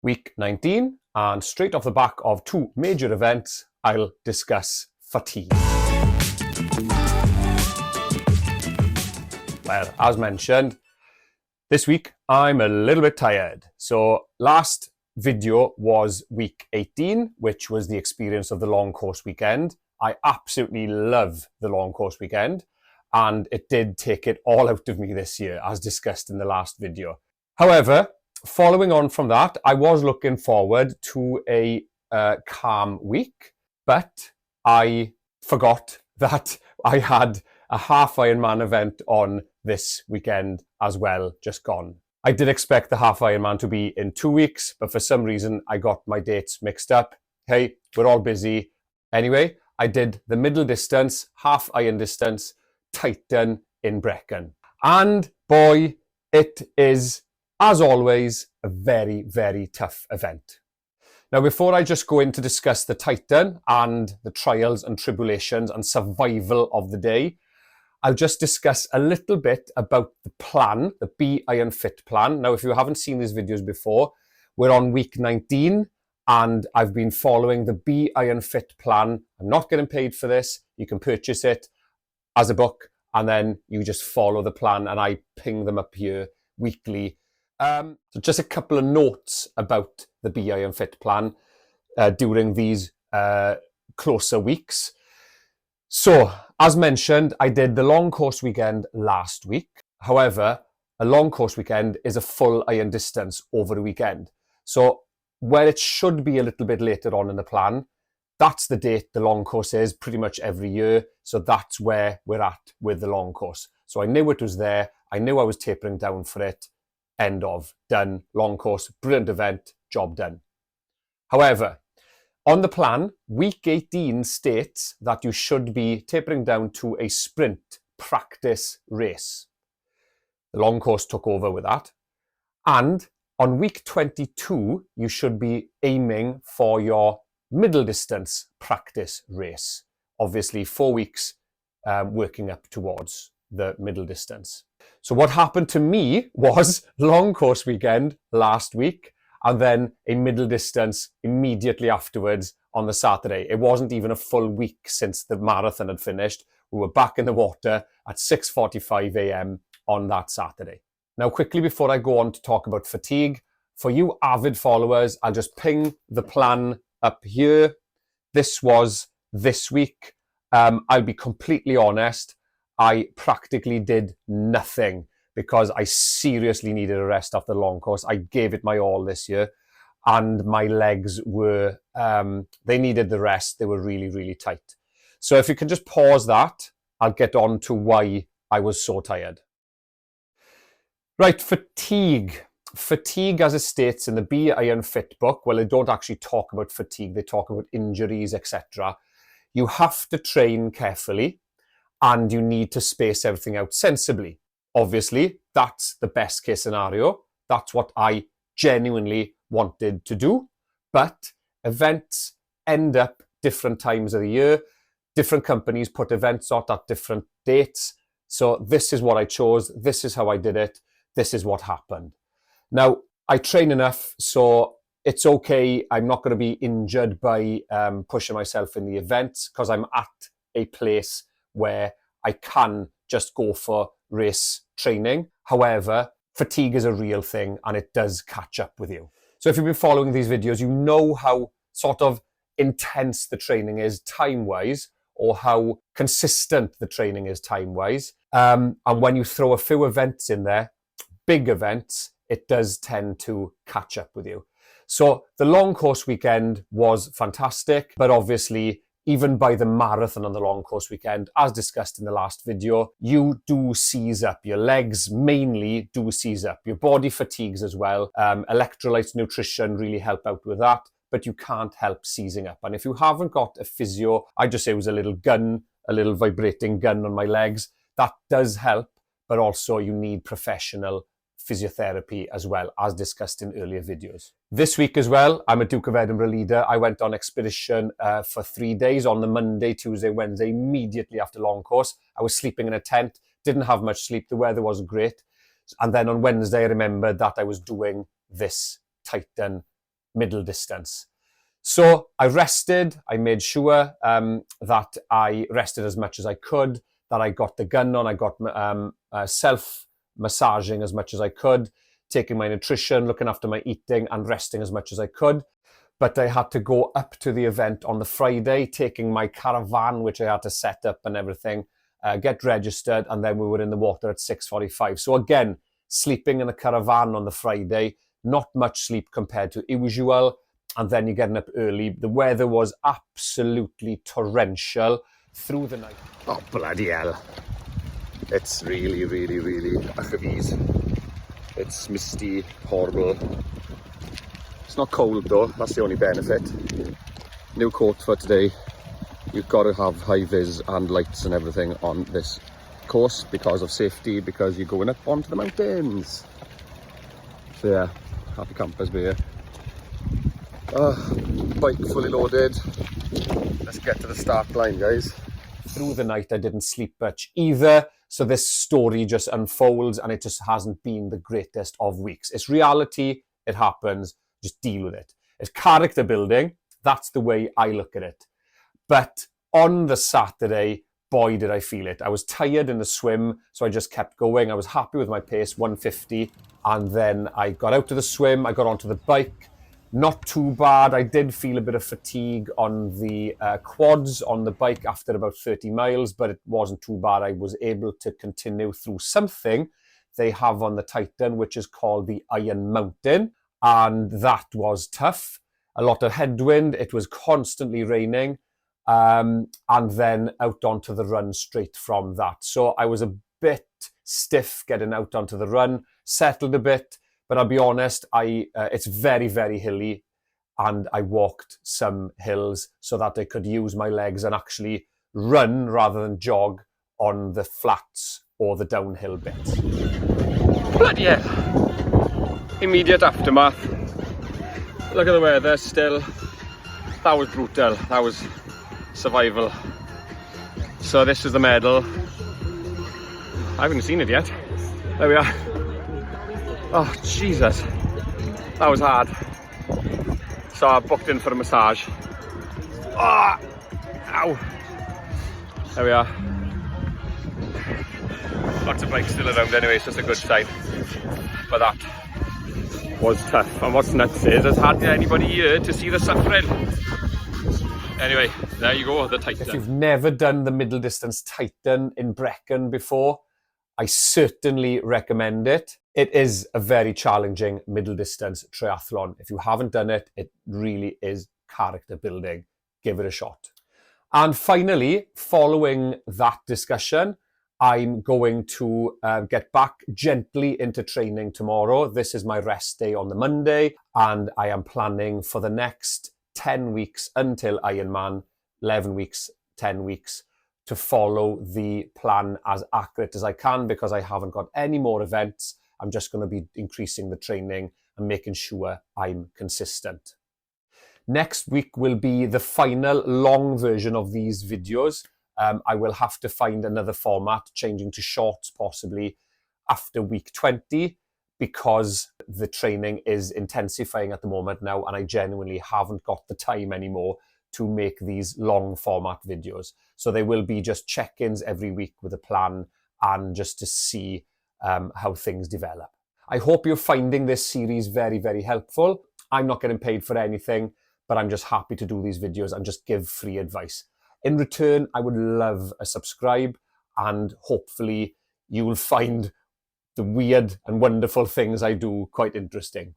week 19, and straight off the back of two major events, I'll discuss fatigue. Well, as mentioned, this week I'm a little bit tired. So last video was week 18, which was the experience of the long course weekend. I absolutely love the long course weekend, and it did take it all out of me this year, as discussed in the last video. However, following on from that, I was looking forward to a calm week, but I forgot that I had a Half Ironman event on this weekend as well, just gone. I did expect the Half Ironman to be in 2 weeks, but for some reason I got my dates mixed up. Hey, we're all busy. Anyway, I did the middle distance, half iron distance, Titan in Brecon. And boy, it is, as always, a very, very tough event. Now, before I just go in to discuss the Titan and the trials and tribulations and survival of the day, I'll just discuss a little bit about the plan, the Be Iron Fit plan. Now, if you haven't seen these videos before, we're on week 19 and I've been following the Be Iron Fit plan. I'm not getting paid for this. You can purchase it as a book and then you just follow the plan, and I ping them up here weekly. So just a couple of notes about the Be Iron Fit plan during these closer weeks. So, as mentioned, I did the long course weekend last week. However, a long course weekend is a full iron distance over a weekend. So, where it should be a little bit later on in the plan, that's the date the long course is pretty much every year. So that's where we're at with the long course. So I knew it was there. I knew I was tapering down for it. End of. Done. Long course. Brilliant event. Job done. However, on the plan, week 18 states that you should be tapering down to a sprint practice race. The long course took over with that. And on week 22, you should be aiming for your middle distance practice race. Obviously, 4 weeks working up towards the middle distance. So what happened to me was long course weekend last week, and then a middle distance immediately afterwards on the Saturday. It wasn't even a full week since the marathon had finished. We were back in the water at 6:45 a.m. on that Saturday. Now, quickly before I go on to talk about fatigue, for you avid followers, I'll just ping the plan up here. This was this week. I'll be completely honest, I practically did nothing because I seriously needed a rest after the long course. I gave it my all this year, and my legs were, they needed the rest. They were really, really tight. So if you can just pause that, I'll get on to why I was so tired. Right, fatigue. Fatigue, as it states in the Be Iron Fit book, well, they don't actually talk about fatigue. They talk about injuries, etc. You have to train carefully and you need to space everything out sensibly. Obviously, that's the best case scenario. That's what I genuinely wanted to do. But events end up different times of the year. Different companies put events out at different dates. So this is what I chose. This is how I did it. This is what happened. Now, I train enough, so it's okay. I'm not going to be injured by pushing myself in the events because I'm at a place where I can just go for race training. However, fatigue is a real thing and it does catch up with you. So if you've been following these videos, you know how sort of intense the training is time-wise, or how consistent the training is time-wise. And when you throw a few events in there, big events, it does tend to catch up with you. So the long course weekend was fantastic, but obviously even by the marathon on the long course weekend, as discussed in the last video, you do seize up. Your legs mainly do seize up. Your body fatigues as well. Electrolytes, nutrition really help out with that, but you can't help seizing up. And if you haven't got a physio, I just say it was a little gun, a little vibrating gun on my legs. That does help, but also you need professional physiotherapy as well, as discussed in earlier videos. This week as well, I'm a Duke of Edinburgh leader. I went on expedition for 3 days on the Monday, Tuesday, Wednesday, immediately after long course. I was sleeping in a tent, didn't have much sleep. The weather wasn't great. And then on Wednesday, I remembered that I was doing this Titan middle distance. So I rested. I made sure that I rested as much as I could, that I got the gun on. I got self-massaging as much as I could, taking my nutrition, looking after my eating, and resting as much as I could. But I had to go up to the event on the Friday, taking my caravan, which I had to set up and everything, get registered, and then we were in the water at 6:45. So again, sleeping in the caravan on the Friday, not much sleep compared to usual, and then you're getting up early. The weather was absolutely torrential through the night. Oh, bloody hell. It's really, really, really achafis. It's misty, horrible. It's not cold though, that's the only benefit. New coat for today. You've got to have high vis and lights and everything on this course because of safety, because you're going up onto the mountains. So yeah, happy campers beer. Bike fully loaded. Let's get to the start line, guys. Through the night I didn't sleep much either, so this story just unfolds and it just hasn't been the greatest of weeks. It's reality, it happens, just deal with it. It's character building, that's the way I look at it. But on the Saturday, boy did I feel it. I was tired in the swim, so I just kept going. I was happy with my pace, 150, and then I got out to the swim, I got onto the bike. Not too bad. I did feel a bit of fatigue on the quads on the bike after about 30 miles, but it wasn't too bad. I was able to continue through something they have on the Titan, which is called the Iron Mountain, and that was tough. A lot of headwind. It was constantly raining, and then out onto the run straight from that. So I was a bit stiff getting out onto the run, settled a bit. But I'll be honest, it's very, very hilly, and I walked some hills so that I could use my legs and actually run rather than jog on the flats or the downhill bits. Bloody hell. Immediate aftermath. Look at the weather still. That was brutal. That was survival. So this is the medal. I haven't seen it yet. There we are. Oh, Jesus. That was hard. So I booked in for a massage. Oh, ow. There we are. Lots of bikes still around anyway, so it's a good sign. But that was tough. And what's nuts is, has had anybody here to see the suffering. Anyway, there you go, the Titan. If you've never done the middle distance Titan in Brecon before, I certainly recommend it. It is a very challenging middle distance triathlon. If you haven't done it, it really is character building. Give it a shot. And finally, following that discussion, I'm going to get back gently into training tomorrow. This is my rest day on the Monday, and I am planning for the next 10 weeks until Ironman, 11 weeks, 10 weeks, to follow the plan as accurate as I can, because I haven't got any more events. I'm just going to be increasing the training and making sure I'm consistent. Next week will be the final long version of these videos. I will have to find another format, changing to shorts possibly after week 20, because the training is intensifying at the moment now, and I genuinely haven't got the time anymore to make these long format videos. So they will be just check-ins every week with a plan, and just to see how things develop. I hope you're finding this series very, very helpful. I'm not getting paid for anything, but I'm just happy to do these videos and just give free advice. In return, I would love a subscribe, and hopefully you will find the weird and wonderful things I do quite interesting.